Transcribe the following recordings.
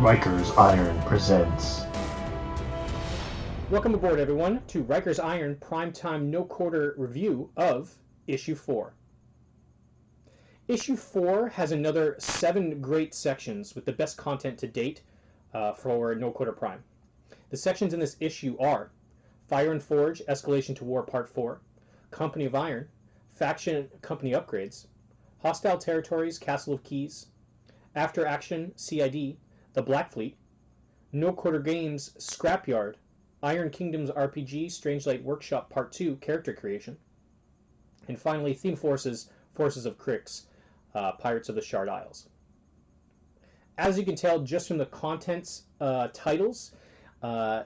Riker's Iron presents. Welcome aboard, everyone, to Riker's Iron Primetime No Quarter review of Issue 4. Issue 4 has another 7 great sections with the best content to date for No Quarter Prime. The sections in this issue are Fire and Forge, Escalation to War Part 4, Company of Iron, Faction Company Upgrades, Hostile Territories, Castle of Keys, After Action, CID, The Black Fleet, No Quarter Games, Scrapyard, Iron Kingdoms RPG, Strangelight Workshop Part 2, Character Creation, and finally Theme Forces, Forces of Cryx, Pirates of the Sharde Isles. As you can tell just from the contents titles,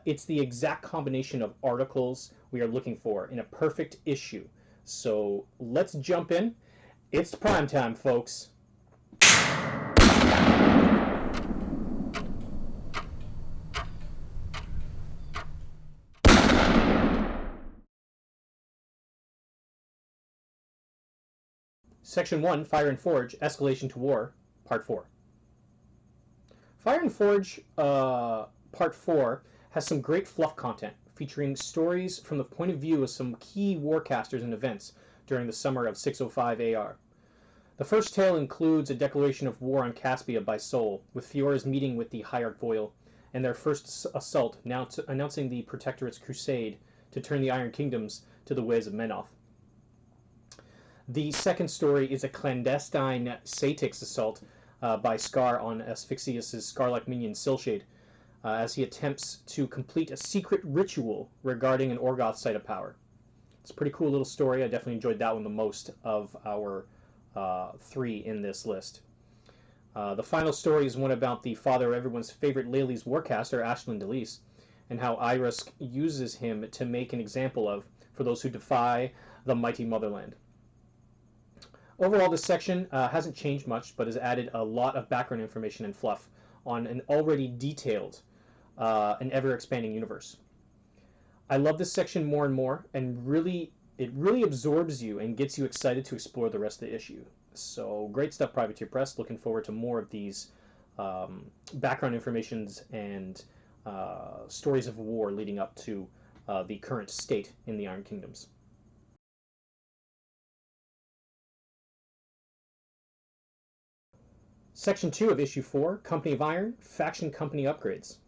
it's the exact combination of articles we are looking for in a perfect issue. So let's jump in. It's prime time, folks. Section 1, Fire and Forge, Escalation to War, Part 4. Fire and Forge Part 4 has some great fluff content, featuring stories from the point of view of some key warcasters and events during the summer of 605 AR. The first tale includes a declaration of war on Caspia by Sol, with Fiora's meeting with the Hierarch Voil, and their first assault, announcing the Protectorate's crusade to turn the Iron Kingdoms to the ways of Menoth. The second story is a clandestine Satix assault by Scar on Asphyxius' Scar-like minion Silshade, as he attempts to complete a secret ritual regarding an Orgoth site of power. It's a pretty cool little story. I definitely enjoyed that one the most of our 3 in this list. The final story is one about the father of everyone's favorite Lely's warcaster, Ashlyn Delise, and how Iris uses him to make an example of for those who defy the mighty motherland. Overall, this section hasn't changed much, but has added a lot of background information and fluff on an already detailed and ever-expanding universe. I love this section more and more, and it really absorbs you and gets you excited to explore the rest of the issue. So great stuff, Privateer Press. Looking forward to more of these background informations and stories of war leading up to the current state in the Iron Kingdoms. Section 2 of Issue 4, Company of Iron, Faction Company Upgrades.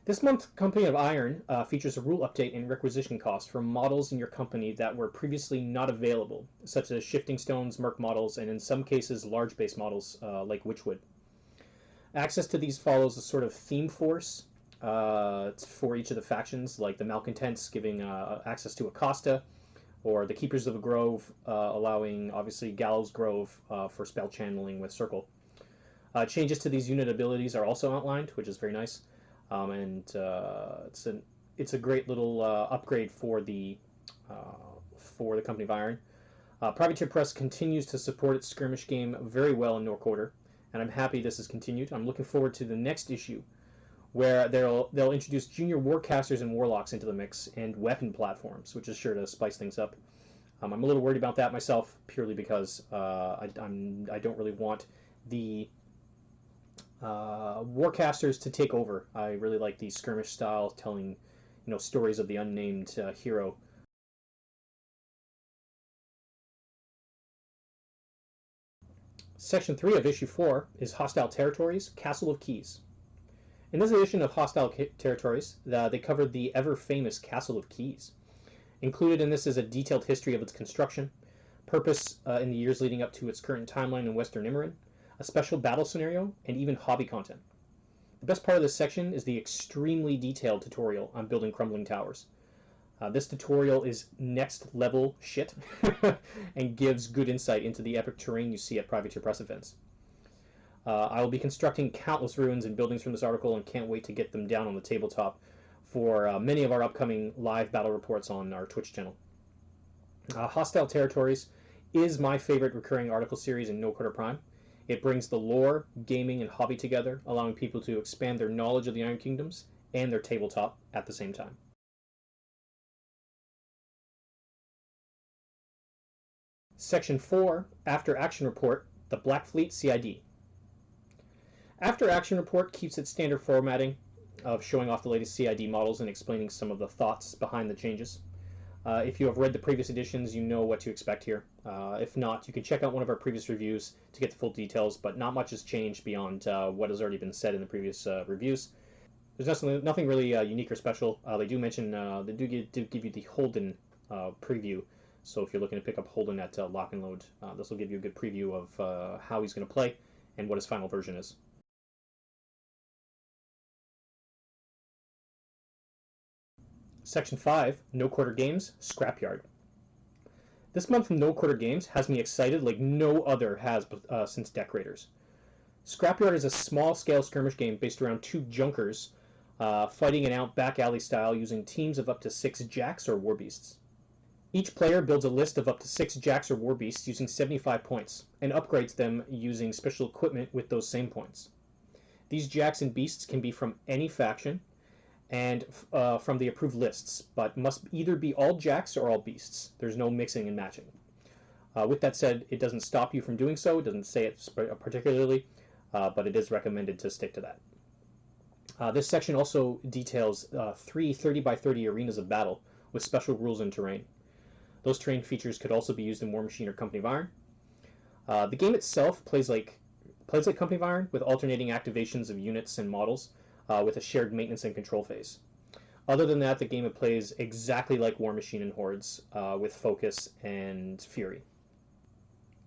This month, Company of Iron features a rule update and requisition costs for models in your company that were previously not available, such as Shifting Stones, Merc models, and in some cases large base models like Witchwood. Access to these follows a sort of theme force for each of the factions, like the Malcontents giving access to Acosta, or the Keepers of the Grove, allowing, obviously, Gallows Grove for spell channeling with Circle. Changes to these unit abilities are also outlined, which is very nice, and it's a great little upgrade for the Company of Iron. Privateer Press continues to support its skirmish game very well in No Quarter, and I'm happy this has continued. I'm looking forward to the next issue, where they'll introduce junior warcasters and warlocks into the mix, and weapon platforms, which is sure to spice things up. I'm a little worried about that myself, purely because I don't really want the warcasters to take over. I really like the skirmish style, telling stories of the unnamed hero. Section 3 of Issue 4 is Hostile Territories, Castle of Keys. In this edition of Hostile Territories, they covered the ever-famous Castle of Keys. Included in this is a detailed history of its construction, purpose in the years leading up to its current timeline in Western Immorin, a special battle scenario, and even hobby content. The best part of this section is the extremely detailed tutorial on building crumbling towers. This tutorial is next-level shit and gives good insight into the epic terrain you see at Privateer Press events. I will be constructing countless ruins and buildings from this article and can't wait to get them down on the tabletop for many of our upcoming live battle reports on our Twitch channel. Hostile Territories is my favorite recurring article series in No Quarter Prime. It brings the lore, gaming, and hobby together, allowing people to expand their knowledge of the Iron Kingdoms and their tabletop at the same time. Section 4, After Action Report, The Black Fleet CID. After Action Report keeps its standard formatting of showing off the latest CID models and explaining some of the thoughts behind the changes. If you have read the previous editions, you know what to expect here. If not, you can check out one of our previous reviews to get the full details, but not much has changed beyond what has already been said in the previous reviews. There's nothing really unique or special. They do mention, they do give you the Holden preview, so if you're looking to pick up Holden at Lock and Load, this will give you a good preview of how he's going to play and what his final version is. Section 5, No Quarter Games, Scrapyard. This month No Quarter Games has me excited like no other has since Deck Raiders. Scrapyard is a small-scale skirmish game based around two junkers fighting it out back alley style using teams of up to 6 jacks or warbeasts. Each player builds a list of up to 6 jacks or warbeasts using 75 points and upgrades them using special equipment with those same points. These jacks and beasts can be from any faction and from the approved lists, but must either be all jacks or all beasts. There's no mixing and matching. With that said, it doesn't stop you from doing so. It doesn't say it particularly, but it is recommended to stick to that. This section also details 3 30 by 30 arenas of battle with special rules and terrain. Those terrain features could also be used in War Machine or Company of Iron. The game itself plays like Company of Iron with alternating activations of units and models, with a shared maintenance and control phase. Other than that, the game plays exactly like War Machine and Hordes, with focus and fury.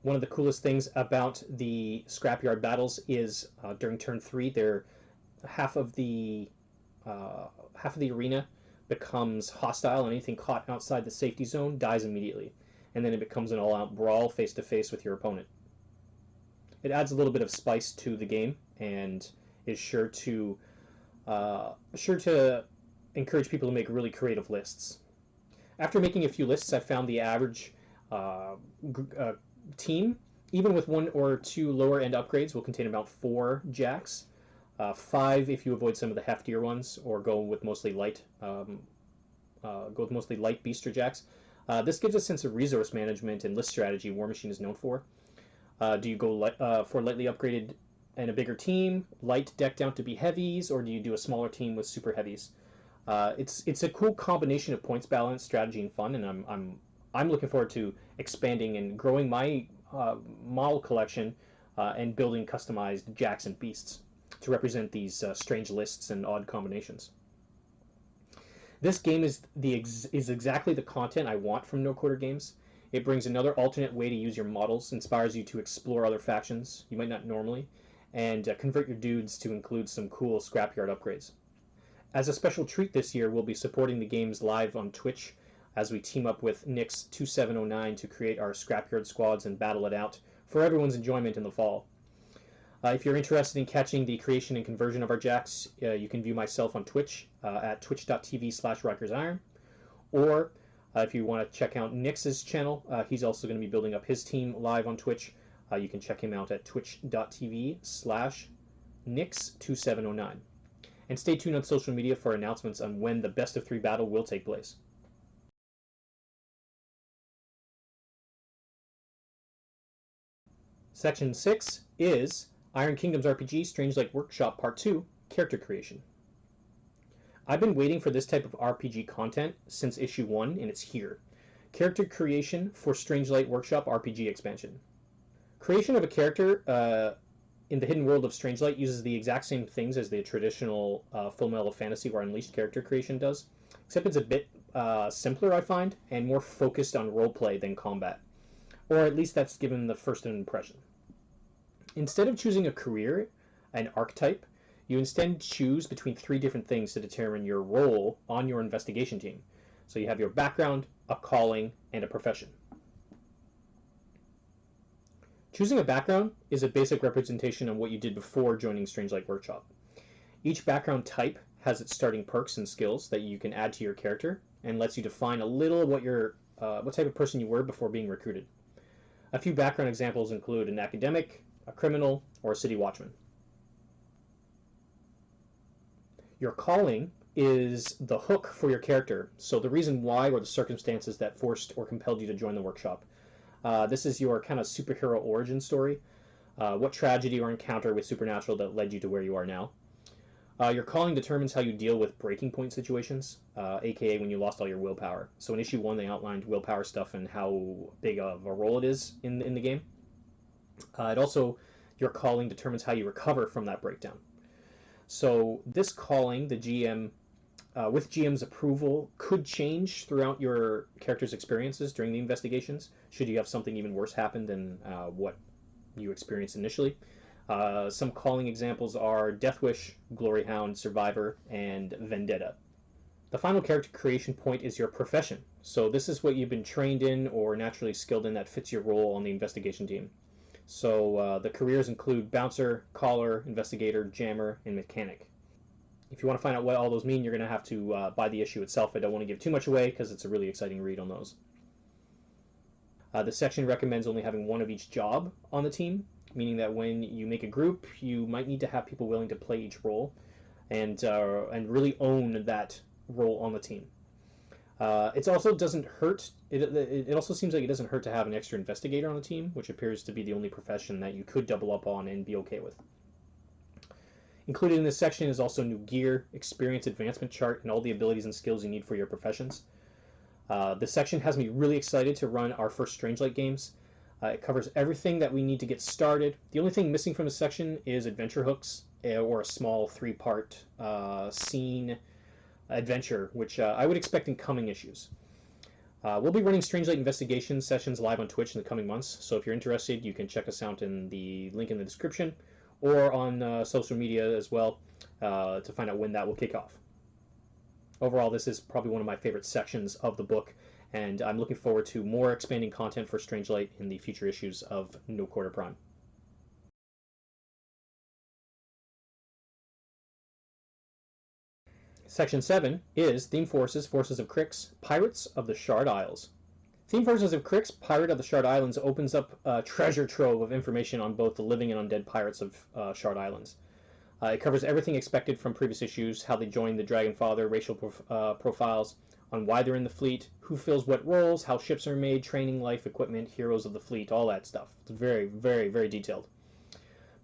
One of the coolest things about the Scrapyard battles is during turn 3, half of the arena becomes hostile, and anything caught outside the safety zone dies immediately, and then it becomes an all-out brawl face-to-face with your opponent. It adds a little bit of spice to the game and is sure to encourage people to make really creative lists. After making a few lists, I found the average team, even with 1 or 2 lower end upgrades, will contain about 4 jacks, 5 if you avoid some of the heftier ones or go with mostly light beaster jacks. This gives a sense of resource management and list strategy War Machine is known for. Do you go for lightly upgraded and a bigger team, light decked down to be heavies, or do you do a smaller team with super heavies? It's a cool combination of points balance, strategy, and fun, and I'm looking forward to expanding and growing my model collection and building customized jacks and beasts to represent these strange lists and odd combinations. This game is exactly the content I want from No Quarter Games. It brings another alternate way to use your models, inspires you to explore other factions you might not normally, and convert your dudes to include some cool Scrapyard upgrades. As a special treat this year, we'll be supporting the games live on Twitch as we team up with Nix2709 to create our Scrapyard squads and battle it out for everyone's enjoyment in the fall. If you're interested in catching the creation and conversion of our jacks, you can view myself on Twitch at twitch.tv/RikersIron, or if you want to check out Nix's channel, he's also going to be building up his team live on Twitch. You can check him out at twitch.tv/Nix2709. And stay tuned on social media for announcements on when the best of 3 battle will take place. Section 6 is Iron Kingdoms RPG Strangelight Workshop Part 2, Character Creation. I've been waiting for this type of RPG content since issue 1, and it's here. Character Creation for Strangelight Workshop RPG Expansion. Creation of a character in the hidden world of Strangelight uses the exact same things as the traditional Full Metal Fantasy or Unleashed character creation does, except it's a bit simpler, I find, and more focused on roleplay than combat. Or at least that's given the first impression. Instead of choosing a career, an archetype, you instead choose between 3 different things to determine your role on your investigation team. So you have your background, a calling, and a profession. Choosing a background is a basic representation of what you did before joining Strangelight Workshop. Each background type has its starting perks and skills that you can add to your character and lets you define a little what type of person you were before being recruited. A few background examples include an academic, a criminal, or a city watchman. Your calling is the hook for your character, so the reason why or the circumstances that forced or compelled you to join the workshop. This is your kind of superhero origin story. what tragedy or encounter with supernatural that led you to where you are now. Your calling determines how you deal with breaking point situations, aka when you lost all your willpower. So in issue 1, they outlined willpower stuff and how big of a role it is in the game. It also, your calling determines how you recover from that breakdown. So this calling, the GM, with GM's approval, could change throughout your character's experiences during the investigations, should you have something even worse happen than what you experienced initially. Some calling examples are Death Wish, Glory Hound, Survivor, and Vendetta. The final character creation point is your profession. So this is what you've been trained in or naturally skilled in that fits your role on the investigation team. So the careers include bouncer, caller, investigator, jammer, and mechanic. If you want to find out what all those mean, you're going to have to buy the issue itself. I don't want to give too much away because it's a really exciting read on those. The section recommends only having one of each job on the team, meaning that when you make a group, you might need to have people willing to play each role and really own that role on the team. It also doesn't hurt. It also seems like it doesn't hurt to have an extra investigator on the team, which appears to be the only profession that you could double up on and be okay with. Included in this section is also new gear, experience advancement chart, and all the abilities and skills you need for your professions. This section has me really excited to run our first Strangelight games. It covers everything that we need to get started. The only thing missing from this section is adventure hooks or a small 3-part scene adventure, which I would expect in coming issues. We'll be running Strangelight investigation sessions live on Twitch in the coming months, so if you're interested, you can check us out in the link in the description or on social media as well to find out when that will kick off. Overall, this is probably one of my favorite sections of the book, and I'm looking forward to more expanding content for Strangelight in the future issues of No Quarter Prime. Section 7 is Theme Forces, Forces of Cryx, Pirates of the Sharde Isles. Theme Forces of Cryx, Pirate of the Sharde Islands opens up a treasure trove of information on both the living and undead pirates of Sharde Islands. It covers everything expected from previous issues, how they joined the Dragonfather, racial profiles, on why they're in the fleet, who fills what roles, how ships are made, training, life, equipment, heroes of the fleet, all that stuff. It's very, very, very detailed.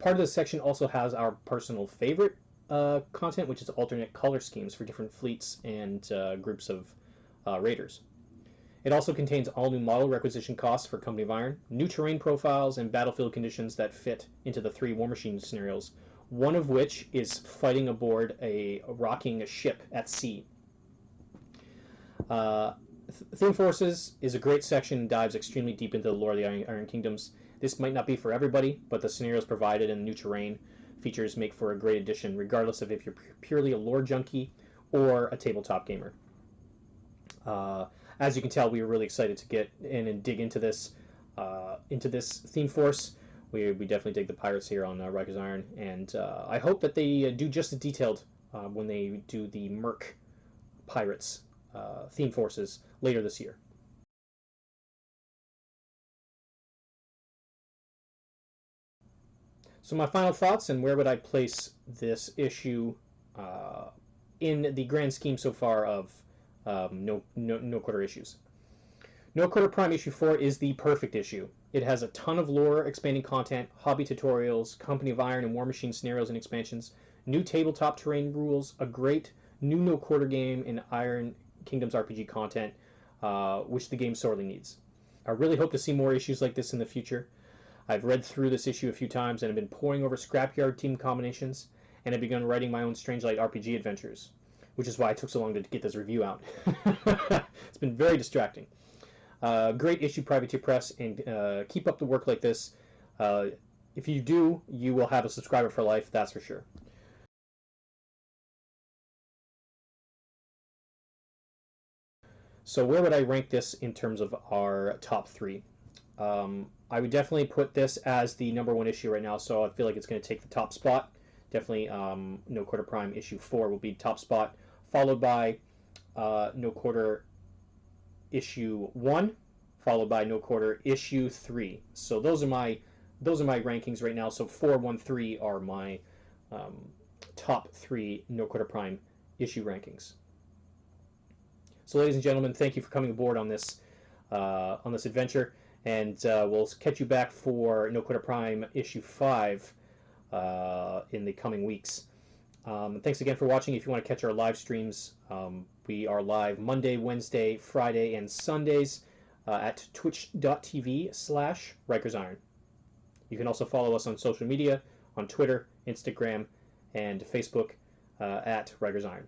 Part of this section also has our personal favorite content, which is alternate color schemes for different fleets and groups of raiders. It also contains all new model requisition costs for Company of Iron, new terrain profiles, and battlefield conditions that fit into the 3 War Machine scenarios, one of which is fighting aboard a rocking ship at sea. Theme Forces is a great section and dives extremely deep into the lore of the Iron Kingdoms. This might not be for everybody, but the scenarios provided and the new terrain features make for a great addition, regardless of if you're purely a lore junkie or a tabletop gamer. As you can tell, we were really excited to get in and dig into this theme force. We definitely dig the pirates here on Riker's Iron, and I hope that they do just as detailed when they do the Merc Pirates theme forces later this year. So my final thoughts and where would I place this issue in the grand scheme so far of no quarter issues. No Quarter Prime issue 4 is the perfect issue. It has a ton of lore expanding content, hobby tutorials, Company of Iron and War Machine scenarios and expansions, new tabletop terrain rules, a great new No Quarter game, and Iron Kingdoms RPG content, which the game sorely needs. I really hope to see more issues like this in the future. I've read through this issue a few times and have been poring over scrapyard team combinations, and have begun writing my own Strangelight RPG adventures, which is why it took so long to get this review out. It's been very distracting. Great issue, Privateer Press, and keep up the work like this. If you do, you will have a subscriber for life, that's for sure. So where would I rank this in terms of our top 3? I would definitely put this as the #1 issue right now, so I feel like it's going to take the top spot. Definitely No Quarter Prime issue 4 will be top spot, followed by No Quarter issue 1, followed by No Quarter issue 3. So those are my rankings right now. So 4, 1, 3 are my top 3 No Quarter Prime issue rankings. So ladies and gentlemen, thank you for coming aboard on this adventure, And we'll catch you back for No Quitter Prime issue 5 in the coming weeks. Thanks again for watching. If you want to catch our live streams, we are live Monday, Wednesday, Friday, and Sundays at twitch.tv/RikersIron. You can also follow us on social media, on Twitter, Instagram, and Facebook at RikersIron.